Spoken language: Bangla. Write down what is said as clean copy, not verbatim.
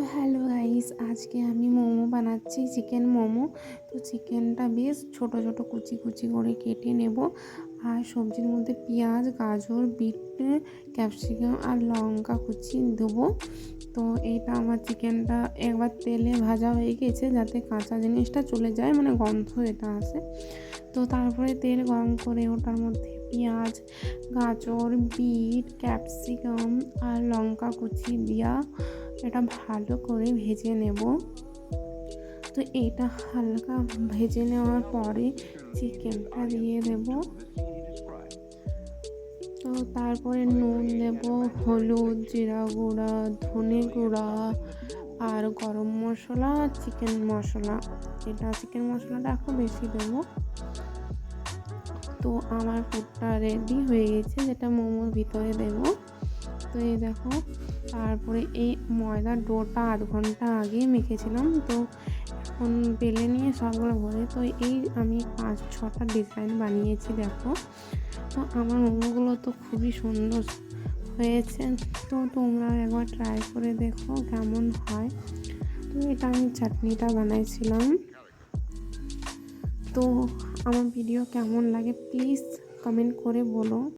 হ্যালো গাইস, আজকে আমি মোমো বানাচ্ছি, চিকেন মোমো। তো চিকেনটা বেশ ছোট ছোট কুচি কুচি করে কেটে নেব। আর সবজির মধ্যে পেঁয়াজ, গাজর, বিট, ক্যাপসিকাম আর লঙ্কা কুচি দেবো। তো এইটা আমার চিকেনটা একবার তেলে ভাজা হয়ে গেছে, যাতে কাঁচা জিনিসটা চলে যায়, মানে গন্ধ এটা আসে। তো তারপরে তেল গরম করে ওটার মধ্যে পেঁয়াজ, গাজর, বিট, ক্যাপসিকাম আর লঙ্কা কুচি দিয়া এটা ভালো করে ভেজে নেব। তো এটা হালকা ভেজে নেওয়ার পরে চিকেনটা দিয়ে দেব। তো তারপরে নুন দেব, হলুদ, জিরা গুঁড়া, ধনে গুঁড়া আর গরম মশলা, চিকেন মশলা। চিকেন মশলাটা একটু বেশি দেবো। তো আমার পুরটা রেডি হয়ে গেছে, যেটা মোমোর ভিতরে দেবো। তো এই দেখো, তারপরে এই ময়দার ডোটা আধ ঘন্টা আগে মেখেছিলাম। তো এখন বেলে নিয়ে সবগুলো ভরে, তো এই আমি 5-6টা ডিজাইন বানিয়েছি দেখো। তো আমার মোমোগুলো তো খুবই সুন্দর হয়েছে। তো তোমরা একবার ট্রাই করে দেখো কেমন হয়। তো এটা আমি চাটনিটা বানাইছিলাম। তো আমার ভিডিও কেমন লাগে প্লিজ কমেন্ট করে বলো।